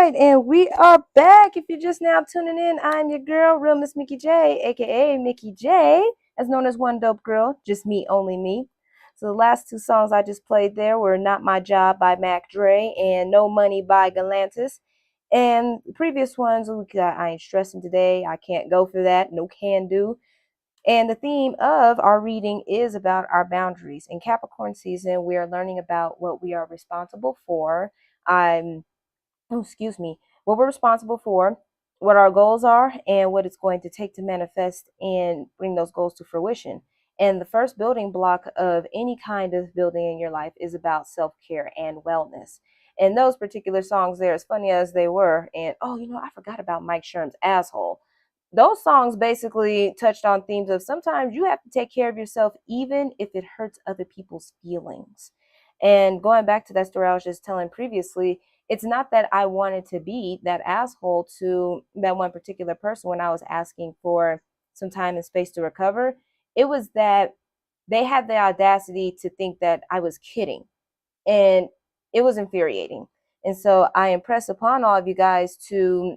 right, and we are back. If you're just now tuning in, I'm your girl, Real Miss Mickey J, aka Mickey J, as known as One Dope Girl, just me, only me. So the last two songs I just played there were Not My Job by Mac Dre and No Money by Galantis. And the previous ones, we got I Ain't Stressing Today, I Can't Go For That, No Can Do. And the theme of our reading is about our boundaries. In Capricorn season, we are learning about what we are responsible for. Excuse me, what we're responsible for, what our goals are, and what it's going to take to manifest and bring those goals to fruition. And the first building block of any kind of building in your life is about self-care and wellness. And those particular songs there, as funny as they were, and oh, I forgot about Mike Sherm's Asshole. Those songs basically touched on themes of sometimes you have to take care of yourself even if it hurts other people's feelings. And going back to that story I was just telling previously, it's not that I wanted to be that asshole to that one particular person when I was asking for some time and space to recover. It was that they had the audacity to think that I was kidding. And it was infuriating. And so I impress upon all of you guys to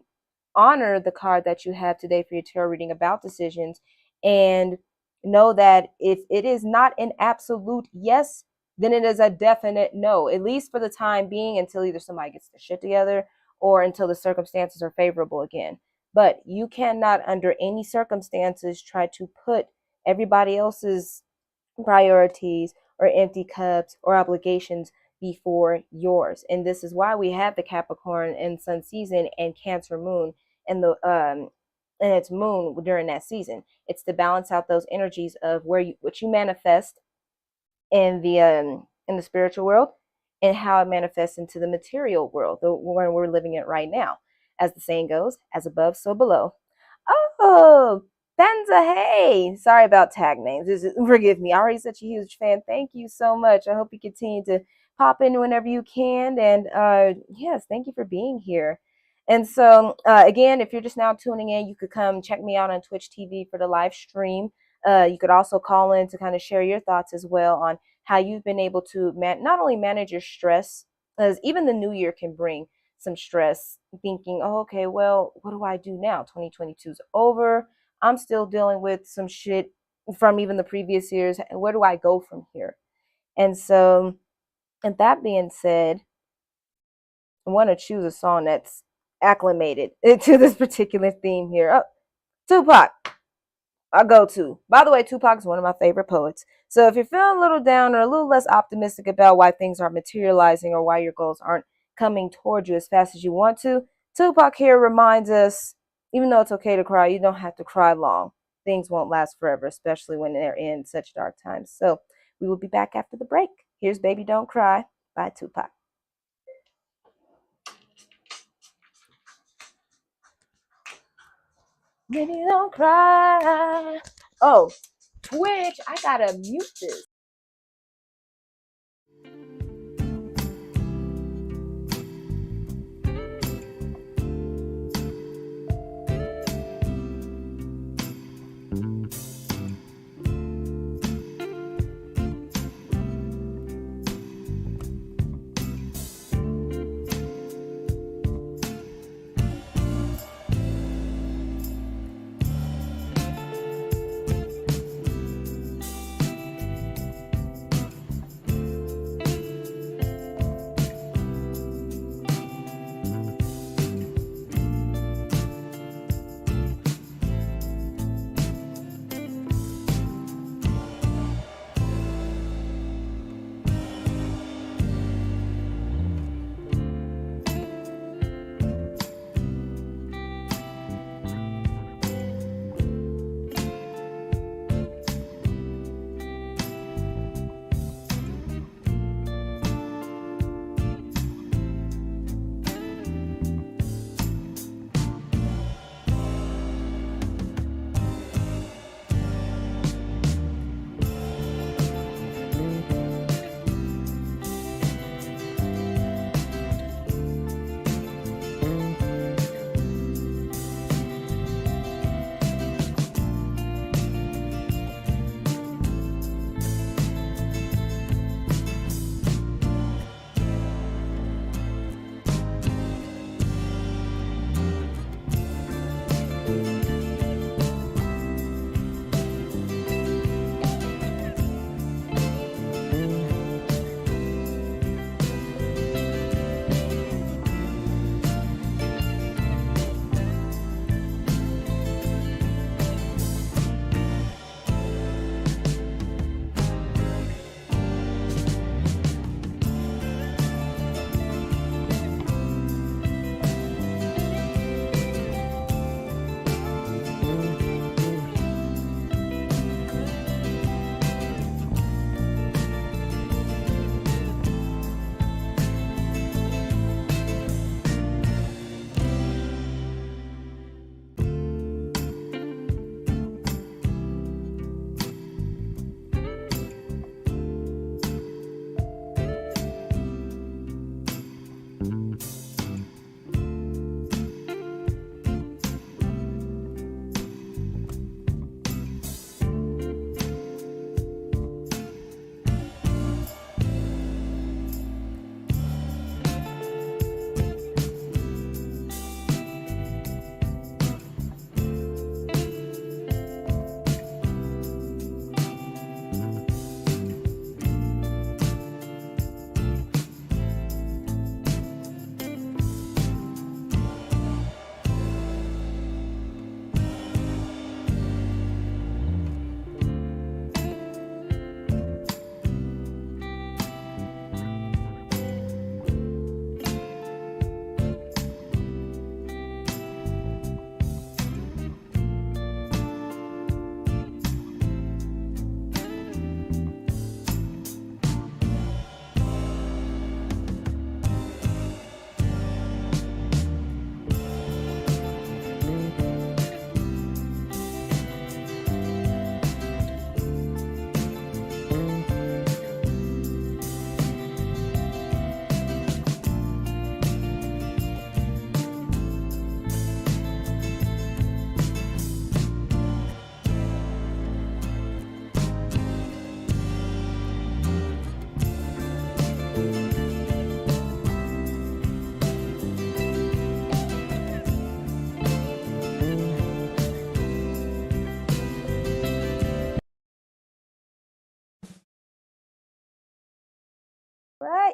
honor the card that you have today for your tarot reading about decisions, and know that if it is not an absolute yes, then it is a definite no, at least for the time being, until either somebody gets their shit together or until the circumstances are favorable again. But you cannot, under any circumstances, try to put everybody else's priorities or empty cups or obligations before yours. And this is why we have the Capricorn and Sun season and Cancer moon and its moon during that season. It's to balance out those energies of what you manifest in the spiritual world and how it manifests into the material world, the one we're living in right now. As the saying goes, as above, so below. Oh, Benza, hey, sorry about tag names. Forgive me. Already such a huge fan. Thank you so much. I hope you continue to pop in whenever you can. And yes, thank you for being here. And so, again, if you're just now tuning in, you could come check me out on Twitch TV for the live stream. You could also call in to kind of share your thoughts as well on how you've been able to not only manage your stress, as even the new year can bring some stress, thinking, oh, okay, well, what do I do now? 2022 is over. I'm still dealing with some shit from even the previous years. Where do I go from here? And so, and that being said, I want to choose a song that's acclimated to this particular theme here. Oh, Tupac, I'll go to. By the way, Tupac is one of my favorite poets. So if you're feeling a little down or a little less optimistic about why things aren't materializing or why your goals aren't coming toward you as fast as you want to, Tupac here reminds us, even though it's okay to cry, you don't have to cry long. Things won't last forever, especially when they're in such dark times. So we will be back after the break. Here's Baby Don't Cry by Tupac. Baby don't cry. Oh, Twitch, I gotta mute this.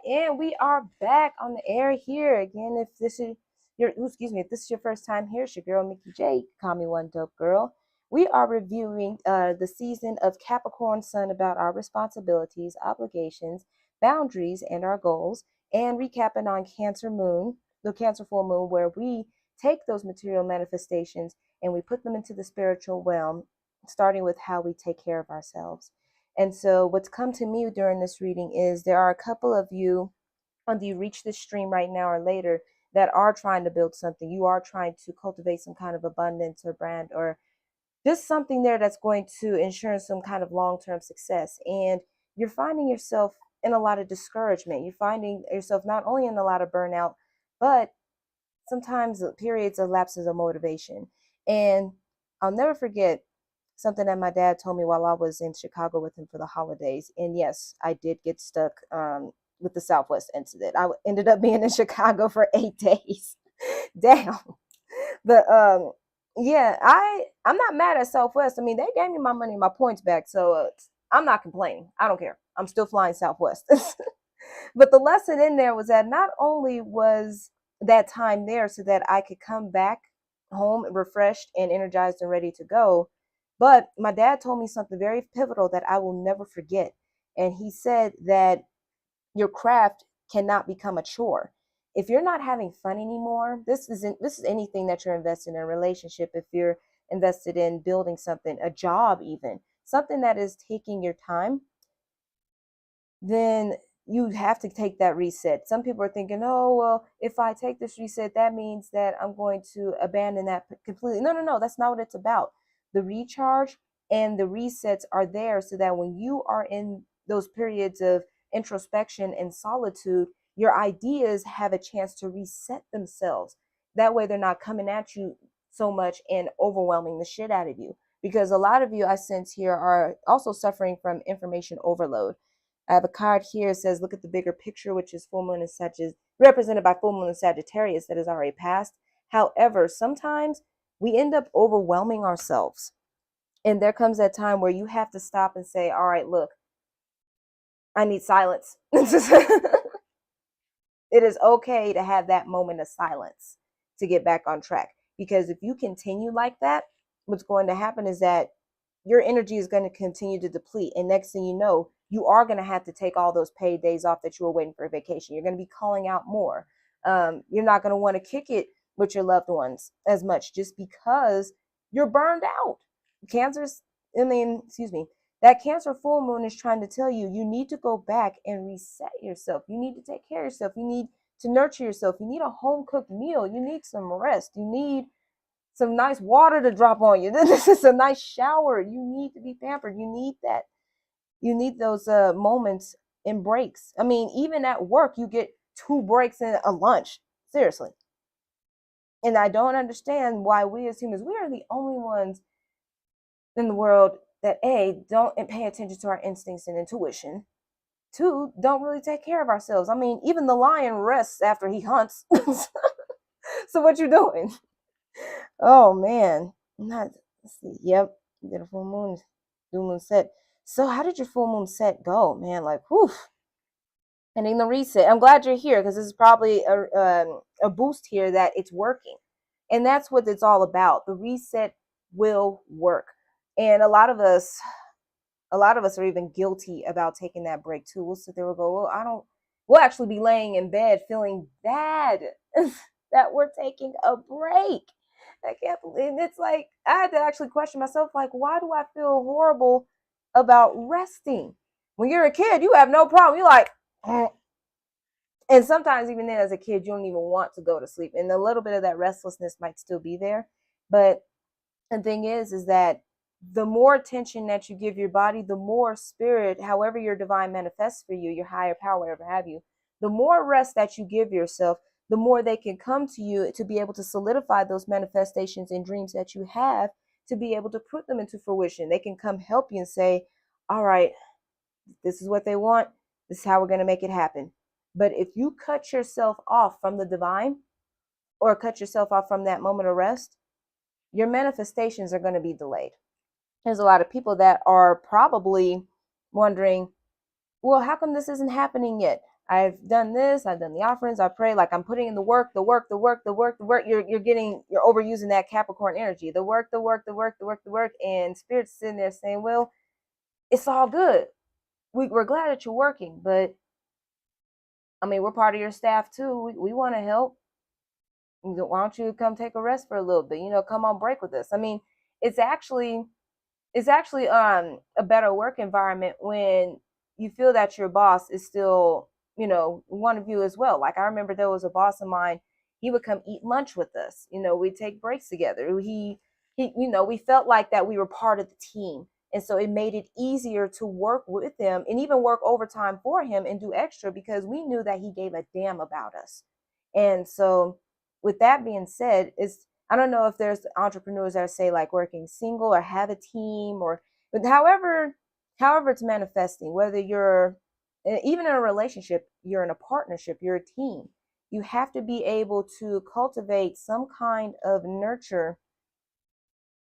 and we are back on the air here again. If this is if this is your first time here, it's your girl Mickey J. Call me one dope girl. We are reviewing the season of Capricorn Sun about our responsibilities, obligations, boundaries, and our goals, and recapping on Cancer Moon, the Cancer full moon, where we take those material manifestations and we put them into the spiritual realm, starting with how we take care of ourselves. And so what's come to me during this reading is there are a couple of you, whether you reach this stream right now or later, that are trying to build something. You are trying to cultivate some kind of abundance or brand or just something there that's going to ensure some kind of long-term success. And you're finding yourself in a lot of discouragement. You're finding yourself not only in a lot of burnout, but sometimes periods of lapses of motivation. And I'll never forget something that my dad told me while I was in Chicago with him for the holidays. And yes, I did get stuck with the Southwest incident. I ended up being in Chicago for 8 days. Damn. But yeah, I'm not mad at Southwest. I mean, they gave me my money, my points back, so I'm not complaining. I don't care. I'm still flying Southwest. But the lesson in there was that not only was that time there so that I could come back home refreshed and energized and ready to go, but my dad told me something very pivotal that I will never forget. And he said that your craft cannot become a chore. If you're not having fun anymore, this is anything that you're invested in, a relationship, if you're invested in building something, a job even, something that is taking your time, then you have to take that reset. Some people are thinking, oh, well, if I take this reset, that means that I'm going to abandon that completely. No, no, no, that's not what it's about. The recharge and the resets are there so that when you are in those periods of introspection and solitude, your ideas have a chance to reset themselves. That way they're not coming at you so much and overwhelming the shit out of you. Because a lot of you, I sense here, are also suffering from information overload. I have a card here that says, look at the bigger picture, which is full moon and Sagittarius, represented by full moon and Sagittarius that has already passed. However, sometimes we end up overwhelming ourselves. And there comes that time where you have to stop and say, all right, look, I need silence. It is okay to have that moment of silence to get back on track. Because if you continue like that, what's going to happen is that your energy is going to continue to deplete. And next thing you know, you are going to have to take all those paid days off that you were waiting for a vacation. You're going to be calling out more. You're not going to want to kick it with your loved ones as much just because you're burned out. That Cancer full moon is trying to tell you, you need to go back and reset yourself. You need to take care of yourself. You need to nurture yourself. You need a home cooked meal. You need some rest. You need some nice water to drop on you. This is a nice shower. You need to be pampered. You need that. You need those moments and breaks. I mean, even at work, you get 2 breaks and a lunch. Seriously. And I don't understand why we as humans, we are the only ones in the world that A, don't pay attention to our instincts and intuition. 2, don't really take care of ourselves. I mean, even the lion rests after he hunts. So what you doing? Oh man, let's see. Yep, did a full moon set. So how did your full moon set go, man? Like, whew. And in the reset, I'm glad you're here because this is probably a boost here that it's working, and that's what it's all about. The reset will work, and a lot of us are even guilty about taking that break too. We'll sit there and go, well, we'll actually be laying in bed feeling bad that we're taking a break. I can't believe it's like I had to actually question myself, like, why do I feel horrible about resting? When you're a kid, you have no problem. You're like, and sometimes even then as a kid, you don't even want to go to sleep. And a little bit of that restlessness might still be there. But the thing is that the more attention that you give your body, the more spirit, however your divine manifests for you, your higher power, whatever have you, the more rest that you give yourself, the more they can come to you to be able to solidify those manifestations and dreams that you have, to be able to put them into fruition. They can come help you and say, all right, this is what they want. This is how we're going to make it happen. But if you cut yourself off from the divine or cut yourself off from that moment of rest, your manifestations are going to be delayed. There's a lot of people that are probably wondering, well, how come this isn't happening yet? I've done this, I've done the offerings, I pray, like I'm putting in the work, the work, the work, the work, the work. You're overusing that Capricorn energy. The work, the work, the work, the work, the work. And Spirit's sitting there saying, well, it's all good. We're glad that you're working, but I mean, we're part of your staff too. We want to help. Why don't you come take a rest for a little bit? Come on break with us. I mean, it's actually a better work environment when you feel that your boss is still, one of you as well. Like I remember there was a boss of mine, he would come eat lunch with us. We'd take breaks together. We felt like that we were part of the team. And so it made it easier to work with him and even work overtime for him and do extra because we knew that he gave a damn about us. And so with that being said, I don't know if there's entrepreneurs that say like working single or have a team but however it's manifesting, whether you're even in a relationship, you're in a partnership, you're a team, you have to be able to cultivate some kind of nurture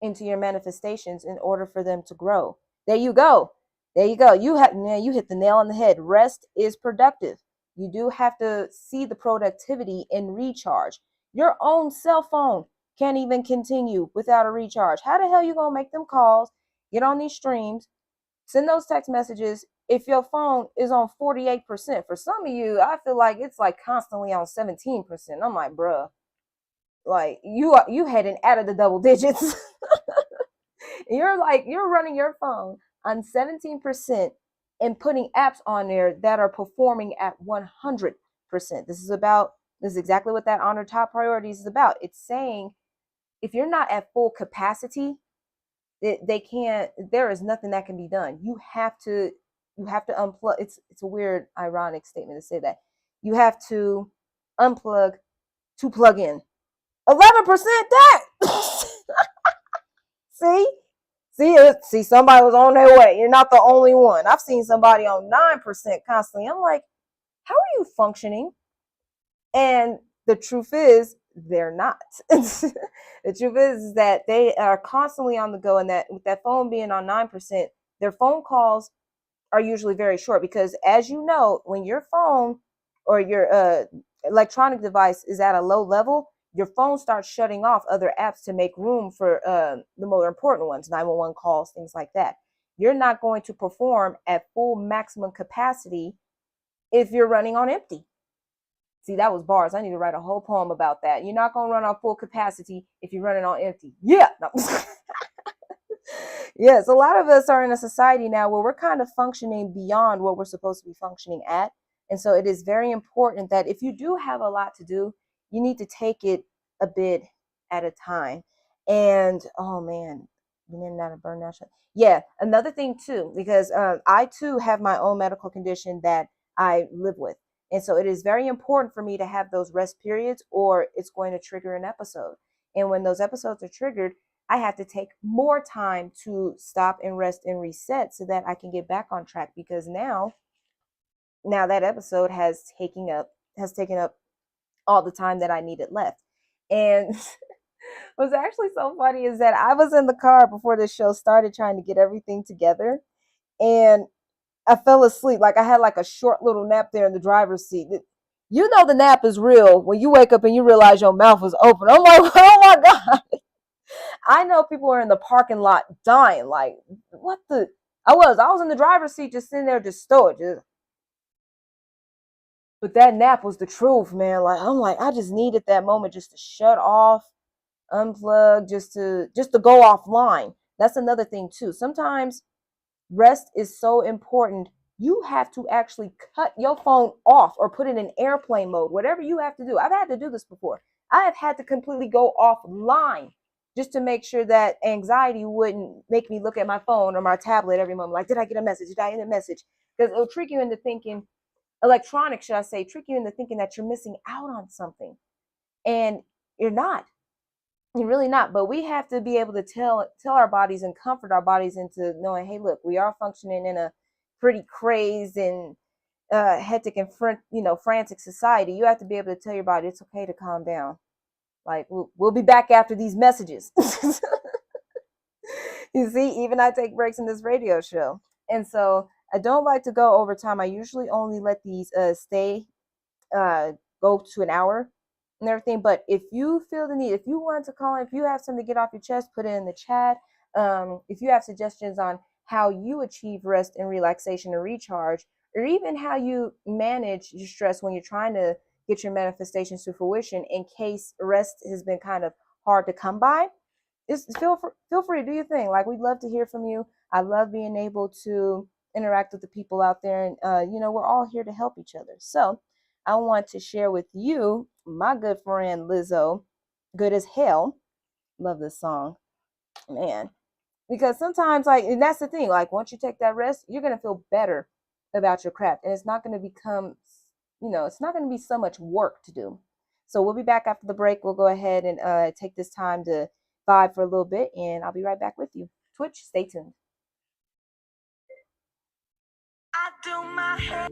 into your manifestations in order for them to grow. There you go. You hit the nail on the head. Rest is productive. You do have to see the productivity and recharge. Your own cell phone can't even continue without a recharge. How the hell you gonna make them calls, get on these streams, send those text messages if your phone is on 48%? For some of you, I feel like it's like constantly on 17%. I'm like, bruh, like you heading out of the double digits. You're running your phone on 17% and putting apps on there that are performing at 100%. This is exactly what that honor top priorities is about. It's saying if you're not at full capacity, there is nothing that can be done. You have to unplug. It's a weird, ironic statement to say that. You have to unplug to plug in. 11% that. See, somebody was on their way. You're not the only one. I've seen somebody on 9% constantly. I'm like, how are you functioning? And the truth is, they're not. The truth is that they are constantly on the go, and that with that phone being on 9%, their phone calls are usually very short because, as you know, when your phone or your electronic device is at a low level, your phone starts shutting off other apps to make room for the more important ones, 911 calls, things like that. You're not going to perform at full maximum capacity if you're running on empty. See, that was bars. I need to write a whole poem about that. You're not going to run on full capacity if you're running on empty. Yeah. No. Yes, a lot of us are in a society now where we're kind of functioning beyond what we're supposed to be functioning at. And so it is very important that if you do have a lot to do, you need to take it a bit at a time. And oh man, not a burnout. Yeah, another thing too, because I too have my own medical condition that I live with. And so it is very important for me to have those rest periods or it's going to trigger an episode. And when those episodes are triggered, I have to take more time to stop and rest and reset so that I can get back on track because now that episode has taken up all the time that I needed left. And what's actually so funny is that I was in the car before the show started trying to get everything together and I fell asleep. Like I had like a short little nap there in the driver's seat. You know the nap is real when you wake up and you realize your mouth was open. I'm like, oh my God. I know people are in the parking lot dying. Like, what the? I was in the driver's seat just sitting there just stoic. But that nap was the truth, man. Like, I'm like, I just needed that moment just to shut off, unplug, just to go offline. That's another thing too. Sometimes rest is so important. You have to actually cut your phone off or put it in airplane mode, whatever you have to do. I've had to do this before. I have had to completely go offline just to make sure that anxiety wouldn't make me look at my phone or my tablet every moment. Like, did I get a message? Did I get a message? Because it'll trick you into thinking, electronics, should I say, trick you into thinking that you're missing out on something. And you're not. You're really not. But we have to be able to tell our bodies and comfort our bodies into knowing, hey, look, we are functioning in a pretty crazed and hectic and frantic society. You have to be able to tell your body it's okay to calm down. Like, we'll be back after these messages. You see, even I take breaks in this radio show. And so I don't like to go over time. I usually only let these stay go to an hour and everything. But if you feel the need, if you want to call, if you have something to get off your chest, put it in the chat. If you have suggestions on how you achieve rest and relaxation and recharge, or even how you manage your stress when you're trying to get your manifestations to fruition, in case rest has been kind of hard to come by, feel free to do your thing. Like, we'd love to hear from you. I love being able to interact with the people out there, and we're all here to help each other. So I want to share with you my good friend Lizzo, Good as Hell. Love this song, man. Because sometimes, like, and that's the thing, like, once you take that rest, you're going to feel better about your craft. And it's not going to become, it's not going to be so much work to do. So we'll be back after the break. We'll go ahead and take this time to vibe for a little bit, and I'll be right back with you. Twitch, stay tuned. I do my hair.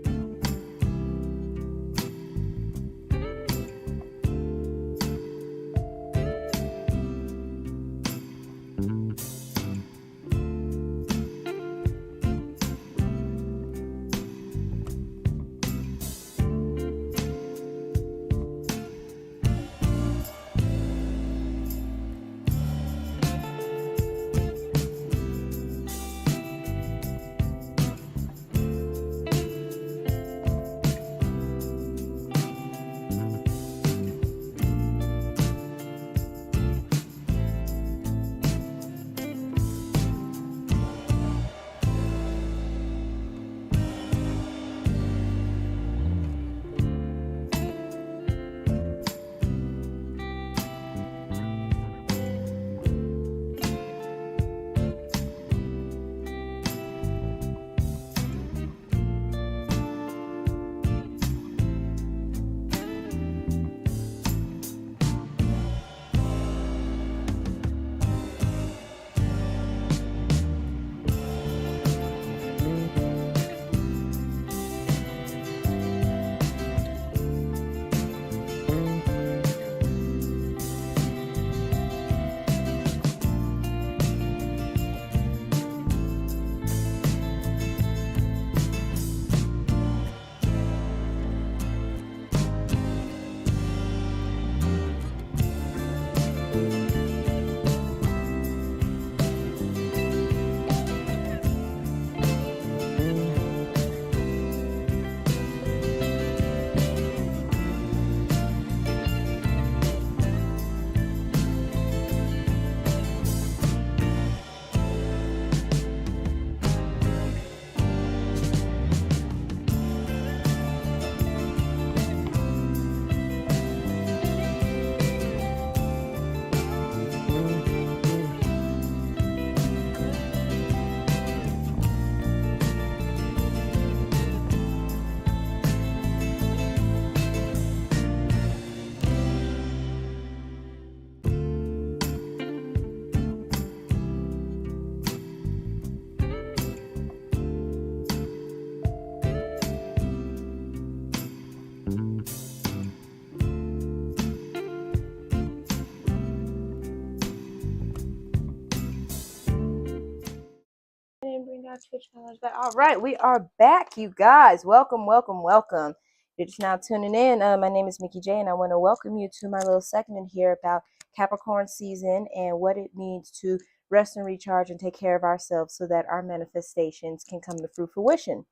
Twitch followers back. All right, we are back, you guys. Welcome, welcome, welcome. You're just now tuning in. My name is Mickey J, and I want to welcome you to my little segment here about Capricorn season and what it means to rest and recharge and take care of ourselves so that our manifestations can come to fruition.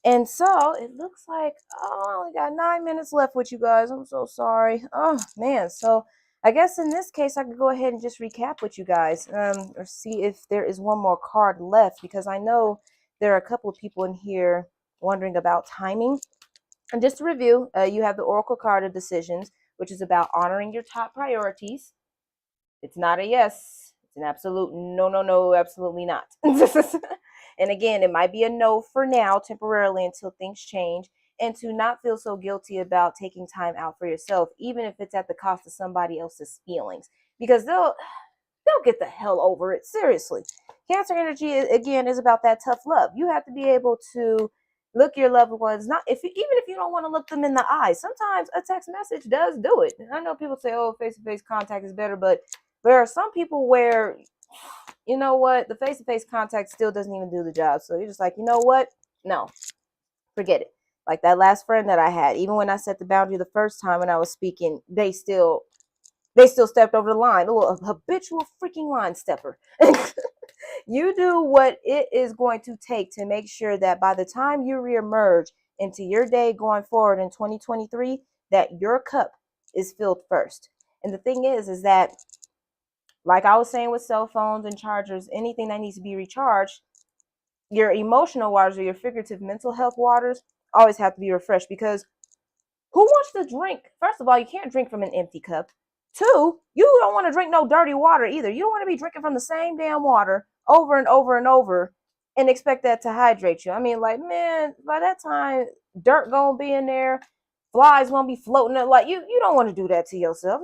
And so it looks like, I only got 9 minutes left with you guys. I'm so sorry. Oh, man. So I guess in this case, I could go ahead and just recap with you guys, or see if there is one more card left, because I know there are a couple of people in here wondering about timing. And just to review, you have the Oracle card of decisions, which is about honoring your top priorities. It's not a yes. It's an absolute no, no, no, absolutely not. And again, it might be a no for now, temporarily, until things change. And to not feel so guilty about taking time out for yourself, even if it's at the cost of somebody else's feelings, because they'll get the hell over it. Seriously. Cancer energy, again, is about that tough love. You have to be able to look your loved ones, not even if you don't want to look them in the eye. Sometimes a text message does do it. I know people say, oh, face-to-face contact is better, but there are some people where, you know what, the face-to-face contact still doesn't even do the job. So you're just like, you know what, No, forget it. Like that last friend that I had, even when I set the boundary the first time when I was speaking, they still stepped over the line. A little habitual freaking line stepper. You do what it is going to take to make sure that by the time you reemerge into your day going forward in 2023, that your cup is filled first. And the thing is that, like I was saying with cell phones and chargers, anything that needs to be recharged, your emotional waters or your figurative mental health waters always have to be refreshed, because who wants to drink? First of all, you can't drink from an empty cup. Two, you don't want to drink no dirty water either. You don't want to be drinking from the same damn water over and over and over and expect that to hydrate you. I mean, like, man, by that time, dirt gonna be in there, flies gonna be floating up. Like, you don't want to do that to yourself.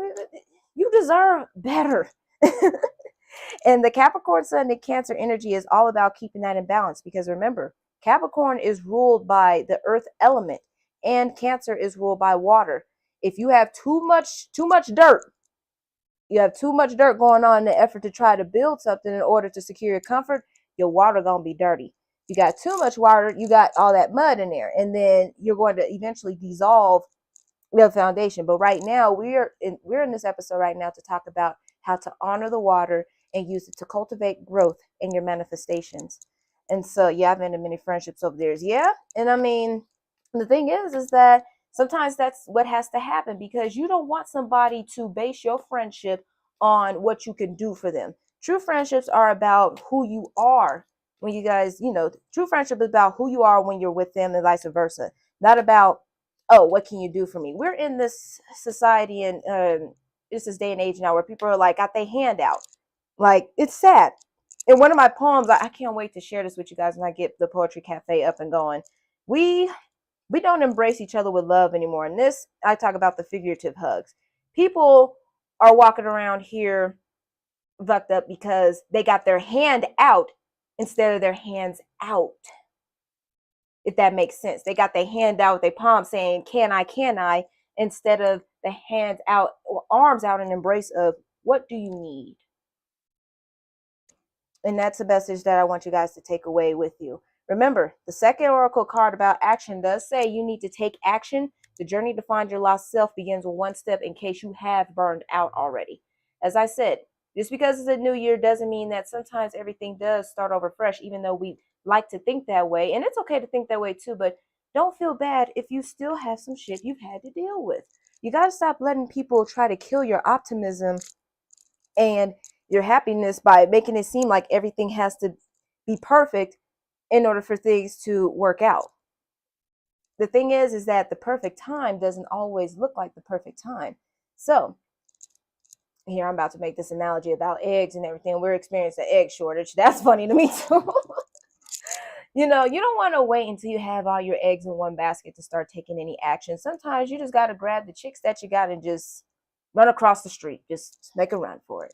You deserve better. And the Capricorn Sun and Cancer energy is all about keeping that in balance, because remember, Capricorn is ruled by the earth element and Cancer is ruled by water. If you have too much dirt, you have too much dirt going on in the effort to try to build something in order to secure your comfort, your water gonna be dirty. You got too much water, you got all that mud in there, and then you're going to eventually dissolve the foundation. But right now, we're in this episode right now to talk about how to honor the water and use it to cultivate growth in your manifestations. And so, yeah, I've ended many friendships over there. Yeah, and I mean, the thing is that sometimes that's what has to happen, because you don't want somebody to base your friendship on what you can do for them. True friendships are about who you are when you guys, true friendship is about who you are when you're with them and vice versa. Not about, oh, what can you do for me? We're in this society and it's this day and age now where people are like, got their hand out. Like, it's sad. In one of my poems, I can't wait to share this with you guys when I get the Poetry Cafe up and going. We don't embrace each other with love anymore. And this, I talk about the figurative hugs. People are walking around here fucked up because they got their hand out instead of their hands out. If that makes sense. They got their hand out with their palm saying, can I, instead of the hands out or arms out in embrace of, what do you need? And that's the message that I want you guys to take away with you. Remember, the second oracle card about action does say you need to take action. The journey to find your lost self begins with one step, in case you have burned out already. As I said, just because it's a new year doesn't mean that sometimes everything does start over fresh, even though we like to think that way. And it's okay to think that way too, but don't feel bad if you still have some shit you've had to deal with. You got to stop letting people try to kill your optimism and your happiness by making it seem like everything has to be perfect in order for things to work out. The thing is that the perfect time doesn't always look like the perfect time. So here I'm about to make this analogy about eggs and everything. We're experiencing an egg shortage. That's funny to me too. You don't want to wait until you have all your eggs in one basket to start taking any action. Sometimes you just got to grab the chicks that you got and just run across the street. Just make a run for it.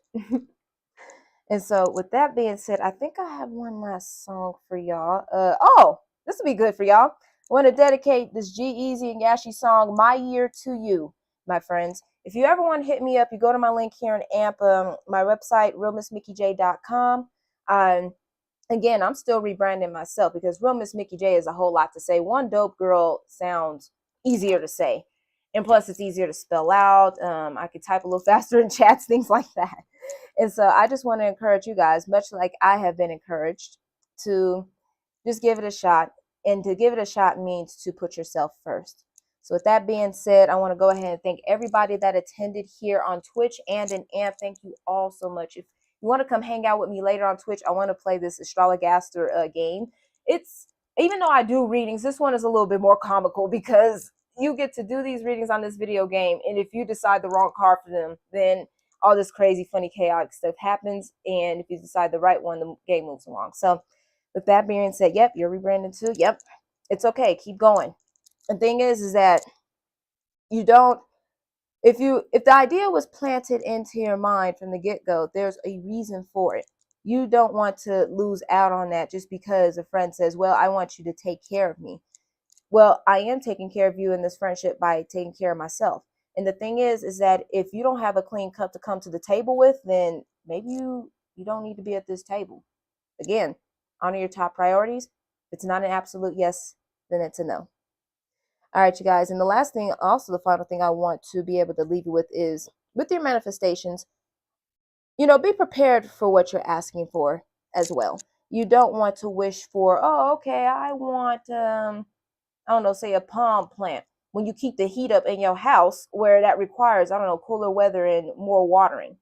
And so with that being said, I think I have one last song for y'all. This will be good for y'all. I want to dedicate this G-Eazy and Yashi song, My Year, to you, my friends. If you ever want to hit me up, you go to my link here in AMP, my website, realmissmickeyj.com. Again, I'm still rebranding myself because Real Miss Mickey J is a whole lot to say. One dope girl sounds easier to say. And plus, it's easier to spell out. I could type a little faster in chats, things like that. And so I just want to encourage you guys, much like I have been encouraged, to just give it a shot. And to give it a shot means to put yourself first. So with that being said, I want to go ahead and thank everybody that attended here on Twitch and in AMP. Thank you all so much. If you want to come hang out with me later on Twitch, I want to play this Astrologaster game. It's, even though I do readings, this one is a little bit more comical because you get to do these readings on this video game, and if you decide the wrong card for them, then all this crazy, funny, chaotic stuff happens, and if you decide the right one, the game moves along. So with that being said, yep, you're rebranding too. Yep, it's okay. Keep going. The thing is that you don't, if the idea was planted into your mind from the get-go, there's a reason for it. You don't want to lose out on that just because a friend says, well, I want you to take care of me. Well, I am taking care of you in this friendship by taking care of myself. And the thing is that if you don't have a clean cup to come to the table with, then maybe you don't need to be at this table. Again, honor your top priorities. If it's not an absolute yes, then it's a no. All right, you guys. And the last thing, also the final thing I want to be able to leave you with is with your manifestations, be prepared for what you're asking for as well. You don't want to wish for, oh, okay, I want, I don't know, say a palm plant. When you keep the heat up in your house where that requires, I don't know, cooler weather and more watering.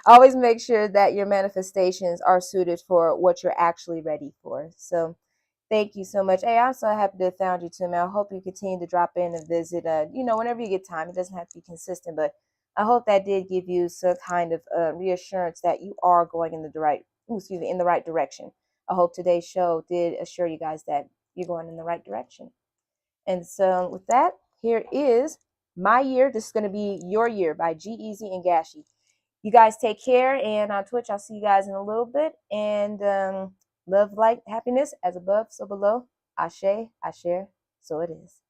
Always make sure that your manifestations are suited for what you're actually ready for. So thank you so much. Hey, I'm so happy to have found you, Tim. I hope you continue to drop in and visit, whenever you get time. It doesn't have to be consistent, but I hope that did give you some kind of reassurance that you are going in the right direction. I hope today's show did assure you guys that you're going in the right direction. And so with that, here is My Year. This is going to be Your Year by G-Eazy and Gashi. You guys take care, and on Twitch, I'll see you guys in a little bit. And love, light, happiness, as above, so below. Ashe, I share, so it is.